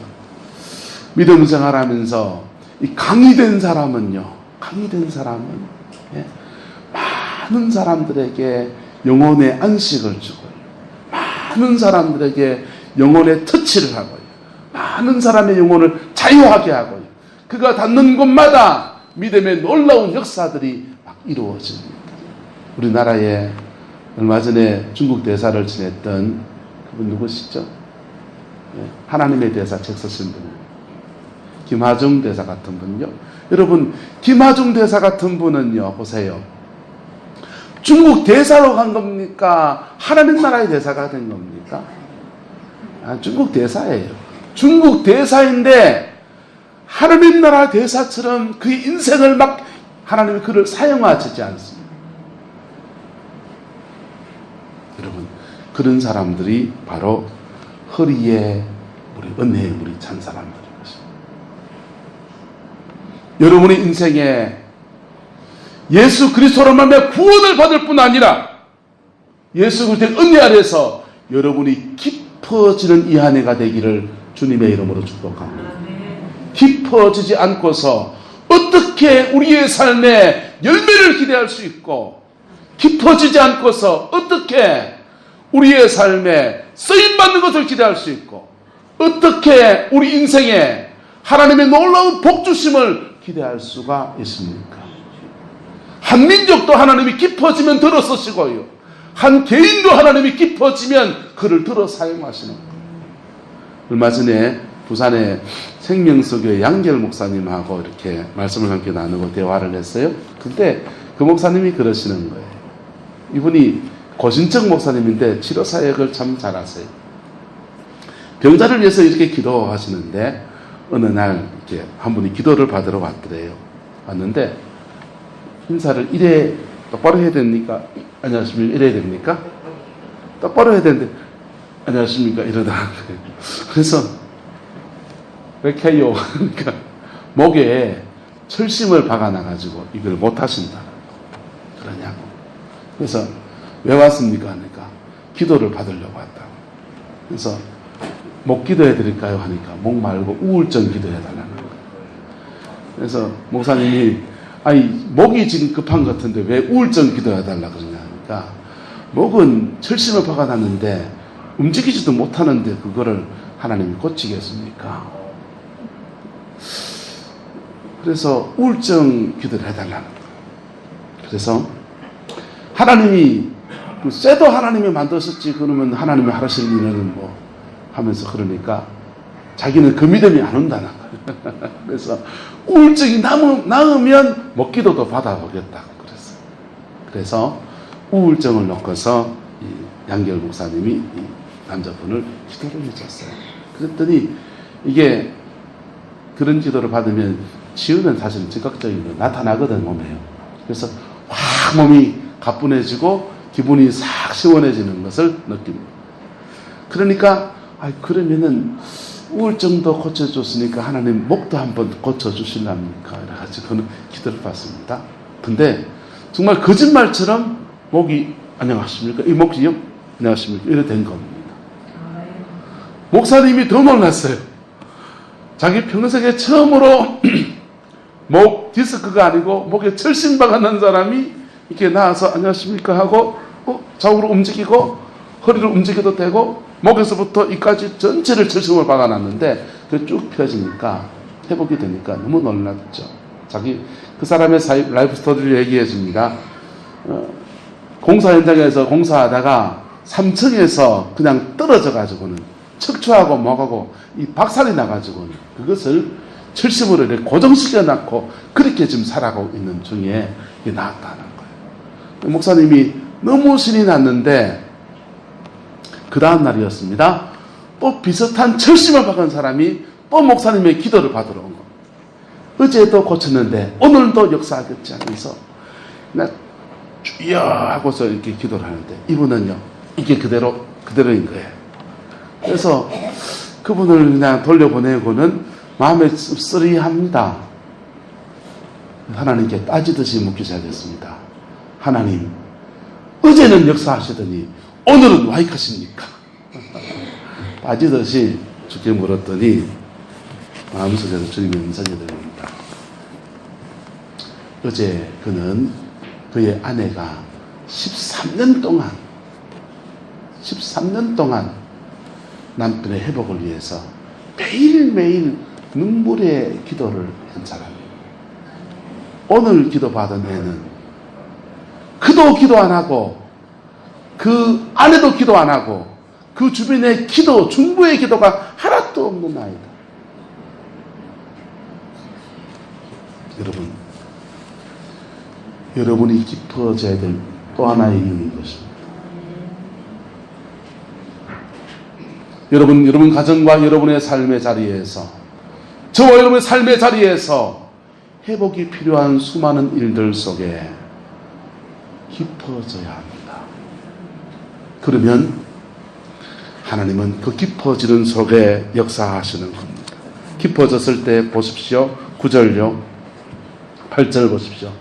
믿음 생활하면서 이 강이 된 사람은 많은 사람들에게 영혼의 안식을 주고요, 많은 사람들에게 영혼의 터치를 하고요, 많은 사람의 영혼을 자유하게 하고요, 그가 닿는 곳마다 믿음의 놀라운 역사들이 막 이루어집니다. 우리나라에 얼마 전에 중국 대사를 지냈던 그분 누구시죠? 하나님의 대사 책 쓰신 분, 김하중 대사 같은 분요. 여러분, 김하중 대사 같은 분은요, 보세요, 중국 대사로 간 겁니까? 하나님 나라의 대사가 된 겁니까? 중국 대사예요. 중국 대사인데 하나님 나라 대사처럼 그의 인생을 막 하나님이 그를 사용하시지 않습니다. 여러분, 그런 사람들이 바로 허리에 은혜의 물이 찬 사람들인 것입니다. 여러분의 인생에 예수 그리스도로 말미암아 구원을 받을 뿐 아니라 예수 그리스도의 은혜 아래서 여러분이 깊어지는 이 한 해가 되기를 주님의 이름으로 축복합니다. 깊어지지 않고서 어떻게 우리의 삶에 열매를 기대할 수 있고, 깊어지지 않고서 어떻게 우리의 삶에 쓰임받는 것을 기대할 수 있고, 어떻게 우리 인생에 하나님의 놀라운 복주심을 기대할 수가 있습니까? 한 민족도 하나님이 깊어지면 들어 쓰시고요, 한 개인도 하나님이 깊어지면 그를 들어 사용하시는 거예요. 얼마 전에 부산의 생명수교의 양결 목사님하고 이렇게 말씀을 함께 나누고 대화를 했어요. 근데 그 목사님이 그러시는 거예요. 이분이 고신청 목사님인데 치료사역을 참 잘하세요. 병자를 위해서 이렇게 기도하시는데 어느 날 이렇게 한 분이 기도를 받으러 왔더래요. 왔는데 인사를 이래 똑바로 해야 됩니까? 안녕하십니까? 이래야 됩니까? 똑바로 해야 되는데 안녕하십니까? 이러더라고요. 그래서 왜 캐요? 그러니까 목에 철심을 박아놔가지고 이걸 못하신다. 그러냐고. 그래서 왜 왔습니까? 하니까 기도를 받으려고 왔다고. 그래서 목 기도해드릴까요? 하니까 목 말고 우울증 기도해달라는 거예요. 그래서 목사님이 아니 목이 지금 급한 것 같은데 왜 우울증 기도해달라 그러냐 하니까 목은 철심을 박아놨는데 움직이지도 못하는데 그거를 하나님이 고치겠습니까? 그래서 우울증 기도를 해달라는 거예요. 그래서 하나님이 쇠도 하나님이 만드셨지 그러면 하나님이 하실 일은 뭐 하면서 그러니까 자기는 그 믿음이 안 온다는 거예요. 그래서 우울증이 나으면 먹기도도 받아보겠다고 그랬어요. 그래서 우울증을 놓고서 이 양결 목사님이 이 남자분을 기도를 해줬어요. 그랬더니 이게 그런 기도를 받으면 치유는 사실 즉각적으로 나타나거든 몸에요. 그래서 확 몸이 가뿐해지고 기분이 싹 시원해지는 것을 느낍니다. 그러니까 그러면은 우울증도 고쳐줬으니까 하나님 목도 한번 고쳐주실랍니까? 이래가지고 저는 기도를 받습니다. 근데 정말 거짓말처럼 목이 안녕하십니까? 이 목이요? 안녕하십니까? 이래 된 겁니다. 목사님이 더 놀랐어요. 자기 평생에 처음으로 목 디스크가 아니고 목에 철심박아 난 사람이 이렇게 나와서 안녕하십니까 하고 좌우로 움직이고 허리를 움직여도 되고 목에서부터 이까지 전체를 철심을 박아놨는데 그게 쭉 펴지니까 회복이 되니까 너무 놀랐죠. 그 사람의 라이프 스토리를 얘기해 줍니다. 공사 현장에서 공사하다가 3층에서 그냥 떨어져 가지고는 척추하고 목하고 이 박살이 나가지고는 그것을 철심으로 이렇게 고정시켜 놨고 그렇게 지금 살아가고 있는 중에 이게 나왔다는 거예요. 목사님이 너무 신이 났는데 그 다음 날이었습니다. 또 비슷한 철심을 박은 사람이 또 목사님의 기도를 받으러 온 겁니다. 어제도 고쳤는데 오늘도 역사하겠지 하면서 그냥 주여 하고서 이렇게 기도를 하는데 이분은요 이게 그대로인 거예요. 그래서 그분을 그냥 돌려보내고는 마음에 씁쓸히합니다. 하나님께 따지듯이 묻기시작했습니다. 하나님, 어제는 역사하시더니 오늘은 왜 하십니까? 따지듯이 주께 물었더니 마음속에서 주님의 음성이 들립니다. 어제 그는 그의 아내가 13년 동안 남편의 회복을 위해서 매일매일 눈물의 기도를 한 사람이에요. 오늘 기도받은 애는 그도 기도 안 하고 그 아내도 기도 안 하고 그 주변에 중부의 기도가 하나도 없는 아이다. 여러분, 여러분이 깊어져야 될 또 하나의 이유인 것입니다. 여러분 가정과 여러분의 삶의 자리에서, 저와 여러분의 삶의 자리에서 회복이 필요한 수많은 일들 속에 깊어져야 합니다. 그러면 하나님은 그 깊어지는 속에 역사하시는 겁니다. 깊어졌을 때 보십시오. 9절요. 8절 보십시오.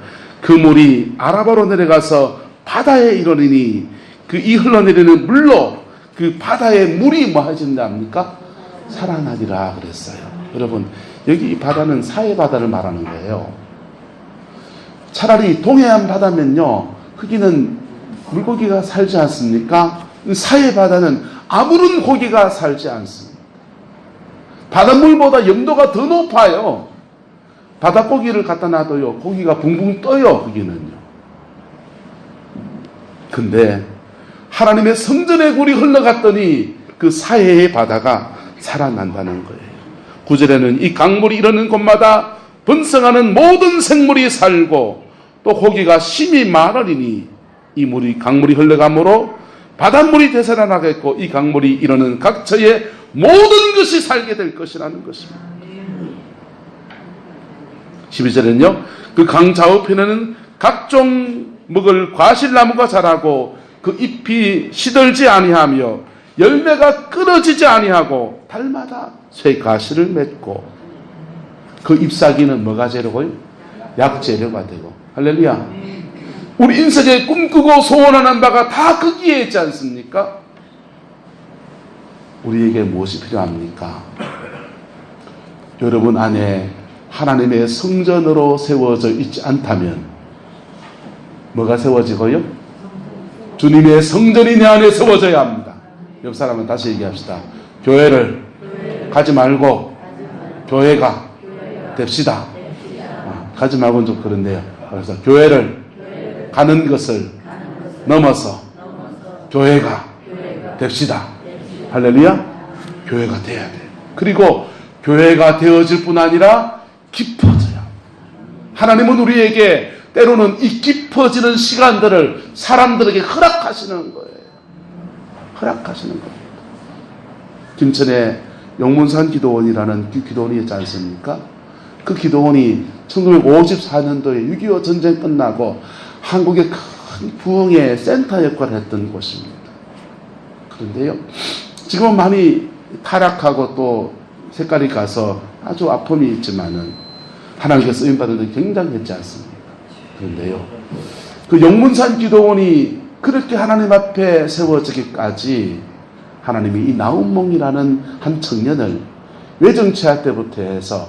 그 물이 아라바로 내려가서 바다에 이르리니 그 이 흘러내리는 물로 그 바다의 물이 뭐 하신답니까? 살아나리라 그랬어요. 여러분, 여기 이 바다는 사해 바다를 말하는 거예요. 차라리 동해안 바다면요, 거기는 물고기가 살지 않습니까? 사해 바다는 아무런 고기가 살지 않습니다. 바닷물보다 염도가 더 높아요. 바닷고기를 갖다 놔도요, 고기가 붕붕 떠요, 거기는요. 근데 하나님의 성전의 물이 흘러갔더니 그 사해의 바다가 살아난다는 거예요. 9절에는 이 강물이 이르는 곳마다 번성하는 모든 생물이 살고 또 고기가 심히 많으리니 이 강물이 흘러가므로 바닷물이 되살아나겠고 이 강물이 이르는 각처의 모든 것이 살게 될 것이라는 것입니다. 12절에는요, 그 강 좌우편에는 각종 먹을 과실나무가 자라고 그 잎이 시들지 아니하며 열매가 끊어지지 아니하고 달마다 새 가시를 맺고 그 잎사귀는 뭐가 재료고요? 약재료가 되고. 할렐루야. 우리 인생에 꿈꾸고 소원하는 바가 다 거기에 있지 않습니까? 우리에게 무엇이 필요합니까? 여러분 안에 하나님의 성전으로 세워져 있지 않다면 뭐가 세워지고요? 주님의 성전이 내 안에 세워져야 합니다. 옆 사람은 다시 얘기합시다. 교회를 가지 말고 교회가 됩시다. 가지 말고는 좀 그런데요. 그래서 교회를 가는 것을 넘어서 교회가 됩시다. 할렐루야. 교회가 돼야 돼요. 그리고 교회가 되어질 뿐 아니라 깊어져요. 하나님은 우리에게 때로는 이 깊어지는 시간들을 사람들에게 허락하시는 거예요. 허락하시는 겁니다. 김천에 용문산 기도원이라는 기도원이 있지 않습니까? 그 기도원이 1954년도에 6.25 전쟁 끝나고 한국의 큰 부흥의 센터 역할을 했던 곳입니다. 그런데요, 지금은 많이 타락하고 또 색깔이 가서 아주 아픔이 있지만은 하나님께서 쓰임받은 데 굉장했지 않습니까? 그런데요, 그 용문산 기도원이 그렇게 하나님 앞에 세워지기까지 하나님이 이 나운몽이라는 한 청년을 외정치할 때부터 해서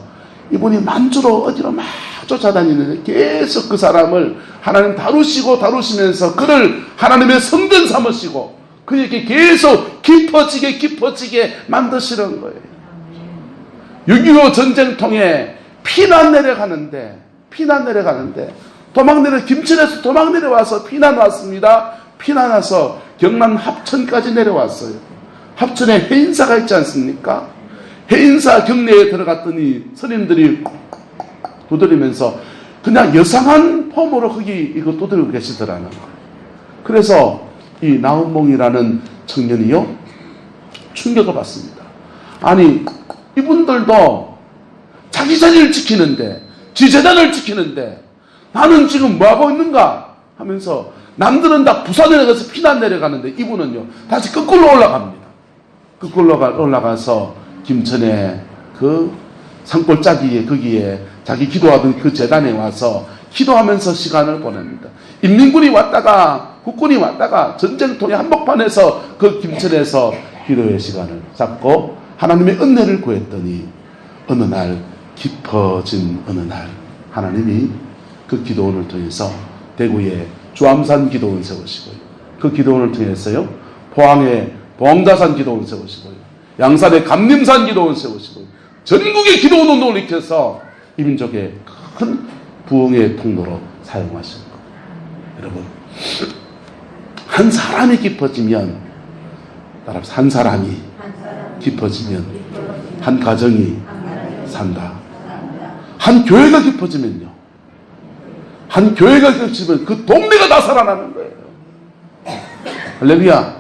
이분이 만주로 어디로 막 쫓아다니는데 계속 그 사람을 하나님 다루시면서 그를 하나님의 성전 삼으시고 그에게 계속 깊어지게 만드시는 거예요. 6.25 전쟁통에 피난 내려가는데 김천에서 도망 내려와서 피난 왔습니다. 피난 와서 경남 합천까지 내려왔어요. 합천에 해인사가 있지 않습니까? 해인사 경내에 들어갔더니 스님들이 두드리면서 그냥 여상한 폼으로 거기 이거 두드리고 계시더라는 거예요. 그래서 이 나운몽이라는 청년이요, 충격을 받습니다. 아니, 이분들도 자기 자리를 지키는데, 지재단을 지키는데 나는 지금 뭐하고 있는가 하면서 남들은 다 부산에 가서 피난 내려가는데 이분은요 다시 거꾸로 올라갑니다. 거꾸로 올라가서 김천에 그 산골짜기에 거기에 자기 기도하던 그 재단에 와서 기도하면서 시간을 보냅니다. 인민군이 왔다가 국군이 왔다가 전쟁통의 한복판에서 그 김천에서 기도의 시간을 잡고 하나님의 은혜를 구했더니 어느 날 깊어진 어느 날 하나님이 그 기도원을 통해서 대구에 주암산 기도원 세우시고요. 그 기도원을 통해서요 포항에 봉자산 기도원 세우시고요. 양산에 감림산 기도원 세우시고요. 전국의 기도원을 놀이켜서 이 민족의 큰 부흥의 통로로 사용하시는 거예요. 여러분, 한 사람이 깊어지면 한 사람이 깊어지면 한 가정이 산다. 한 교회가 깊어지면요, 한 교회가 깊어지면 그 동네가 다 살아나는 거예요. 할렐루야.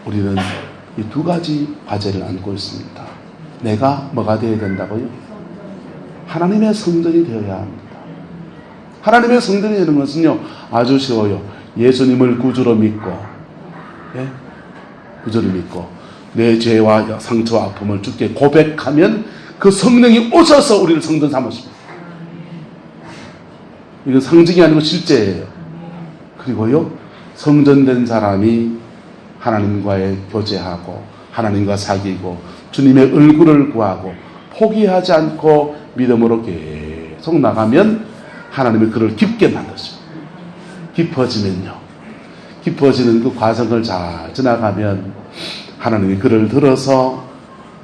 우리는 이 두 가지 과제를 안고 있습니다. 내가 뭐가 되어야 된다고요? 하나님의 성전이 되어야 합니다. 하나님의 성전이 되는 것은요, 아주 쉬워요. 예수님을 구주로 믿고, 예? 구주로 믿고, 내 죄와 상처와 아픔을 주께 고백하면 그 성령이 오셔서 우리를 성전 삼으십니다. 이건 상징이 아니고 실제예요. 그리고요, 성전된 사람이 하나님과의 교제하고, 하나님과 사귀고, 주님의 얼굴을 구하고, 포기하지 않고 믿음으로 계속 나가면 하나님이 그를 깊게 만드십니다. 깊어지면요, 깊어지는 그 과정을 잘 지나가면 하나님이 그를 들어서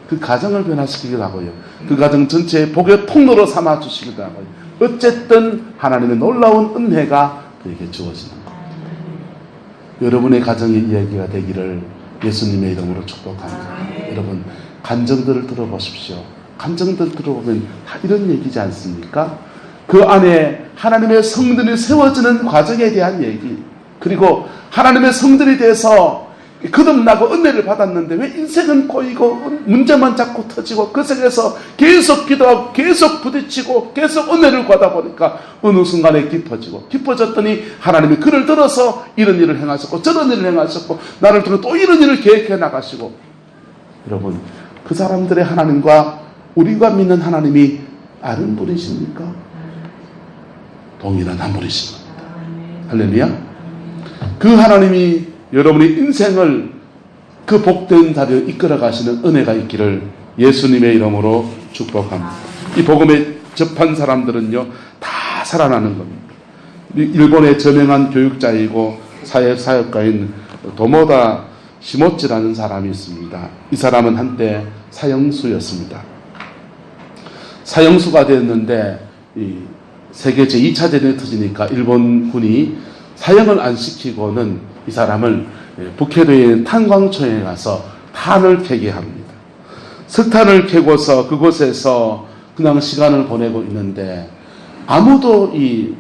그 가정을 변화시키기도 하고요, 그 가정 전체의 복의 통로로 삼아주시기도 하고요. 어쨌든 하나님의 놀라운 은혜가 그에게 주어지는 겁니다. 여러분의 가정의 이야기가 되기를 예수님의 이름으로 축복합니다. 여러분, 간증들을 들어보십시오. 간증들 들어보면 다 이런 얘기지 않습니까? 그 안에 하나님의 성전이 세워지는 과정에 대한 얘기, 그리고 하나님의 성전이 돼서 거듭나고 은혜를 받았는데 왜 인생은 꼬이고 문제만 자꾸 터지고 그 속에서 계속 기도하고 계속 부딪히고 계속 은혜를 구하다 보니까 어느 순간에 깊어졌더니 하나님이 그를 들어서 이런 일을 행하셨고 저런 일을 행하셨고 나를 들어 또 이런 일을 계획해 나가시고. 여러분, 그 사람들의 하나님과 우리가 믿는 하나님이 다른 분이십니까? 동일한 한 분이신 겁니다. 할렐루야. 그 하나님이 여러분의 인생을 그 복된 자리로 이끌어 가시는 은혜가 있기를 예수님의 이름으로 축복합니다. 이 복음에 접한 사람들은요, 다 살아나는 겁니다. 일본의 저명한 교육자이고 사회사역가인 도모다 시모치라는 사람이 있습니다. 이 사람은 한때 사형수였습니다. 사형수가 됐는데 세계 제2차 대전이 터지니까 일본군이 사형을 안 시키고는 이 사람을 북해도에 있는 탄광초에 가서 탄을 캐게 합니다. 석탄을 캐고서 그곳에서 그냥 시간을 보내고 있는데 아무도 이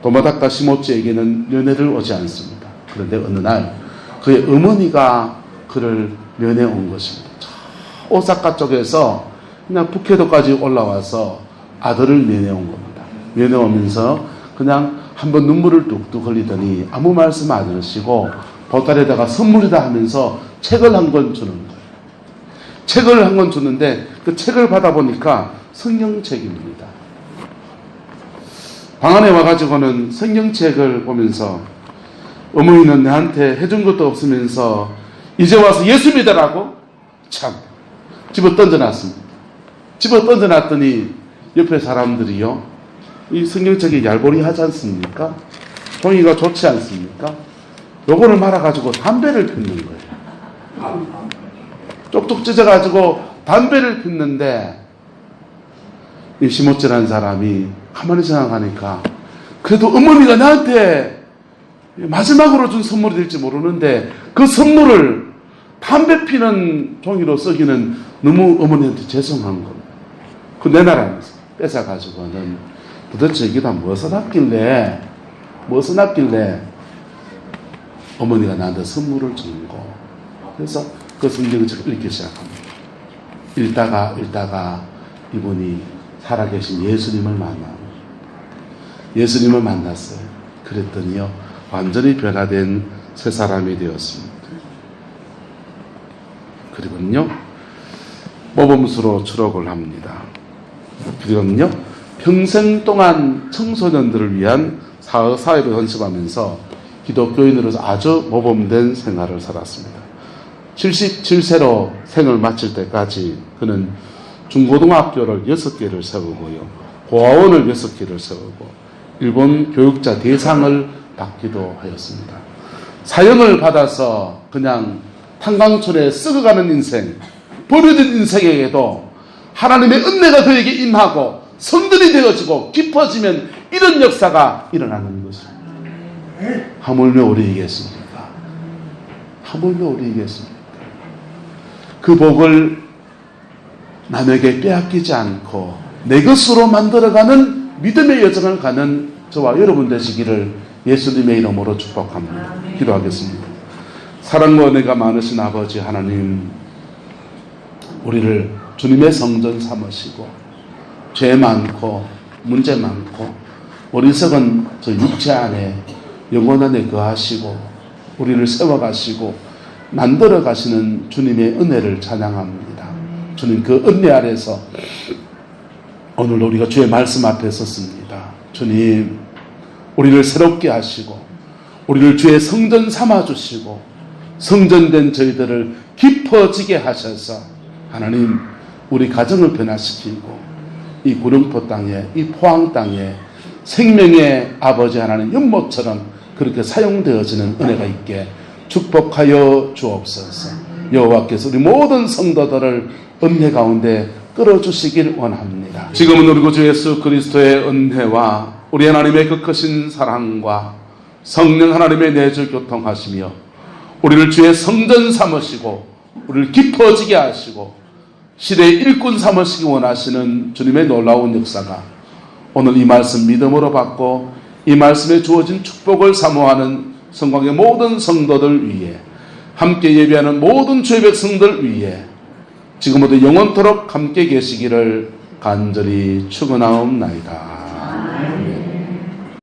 도마다카 시모치에게는 면회를 오지 않습니다. 그런데 어느 날 그의 어머니가 그를 면회 온 것입니다. 오사카 쪽에서 그냥 북해도까지 올라와서 아들을 면회 온 겁니다. 면회 오면서 그냥 한번 눈물을 뚝뚝 흘리더니 아무 말씀 안 하시고 보따리에다가 선물이다 하면서 책을 한 권 주는 거예요. 책을 한 권 주는데 그 책을 받아보니까 성경책입니다. 방 안에 와가지고는 성경책을 보면서 어머니는 내한테 해준 것도 없으면서 이제 와서 예수 믿으라고? 참, 집어 던져놨습니다. 집어 던져놨더니 옆에 사람들이요, 이 성경책이 얄보리 하지 않습니까? 종이가 좋지 않습니까? 요거를 말아가지고 담배를 피우는 거예요. 쪽쪽 찢어가지고 담배를 피우는데 이 시모치라는 사람이 가만히 생각하니까 그래도 어머니가 나한테 마지막으로 준 선물이 될지 모르는데 그 선물을 담배 피는 종이로 쓰기는 너무 어머니한테 죄송한 겁니다. 그 내놔라면서 뺏어가지고는 도대체 이게 다 무엇을 아낄래 어머니가 나한테 선물을 주는 거. 그래서 그 성경책을 읽기 시작합니다. 읽다가 이분이 살아계신 예수님을 만났어요. 그랬더니요, 완전히 변화된 새 사람이 되었습니다. 그리고는요, 모범수로 추록을 합니다. 그리고는요, 평생 동안 청소년들을 위한 사회를 헌신하면서 기독교인으로서 아주 모범된 생활을 살았습니다. 77세로 생을 마칠 때까지 그는 중고등학교를 6개를 세우고요, 고아원을 6개를 세우고 일본 교육자 대상을 받기도 하였습니다. 사형을 받아서 그냥 탄광촌에 썩어가는 인생, 버려진 인생에게도 하나님의 은혜가 그에게 임하고 성전이 되어지고 깊어지면 이런 역사가 일어나는 것입니다. 하물며 우리이겠습니까? 하물며 우리이겠습니까? 그 복을 남에게 빼앗기지 않고 내 것으로 만들어가는 믿음의 여정을 가는 저와 여러분 되시기를 예수님의 이름으로 축복합니다. 기도하겠습니다. 사랑과 은혜가 많으신 아버지 하나님, 우리를 주님의 성전 삼으시고 죄 많고 문제 많고 어리석은 저 육체 안에 영혼 안에 거하시고 우리를 세워가시고 만들어 가시는 주님의 은혜를 찬양합니다. 주님, 그 은혜 아래서 오늘 우리가 주의 말씀 앞에 섰습니다. 주님, 우리를 새롭게 하시고 우리를 주의 성전 삼아주시고 성전된 저희들을 깊어지게 하셔서 하나님, 우리 가정을 변화시키고 이 구룡포 땅에, 이 포항 땅에 생명의 아버지 하나님 연못처럼 그렇게 사용되어지는 은혜가 있게 축복하여 주옵소서. 여호와께서 우리 모든 성도들을 은혜 가운데 끌어주시길 원합니다. 지금은 우리 구주 예수 그리스도의 은혜와 우리 하나님의 그 크신 사랑과 성령 하나님의 내주 교통하시며 우리를 주의 성전 삼으시고 우리를 깊어지게 하시고 시대의 일꾼 삼으시기 원하시는 주님의 놀라운 역사가 오늘 이 말씀 믿음으로 받고 이 말씀에 주어진 축복을 사모하는 성광의 모든 성도들 위해, 함께 예배하는 모든 주의 백성들 위해 지금부터 영원토록 함께 계시기를 간절히 축원하옵나이다.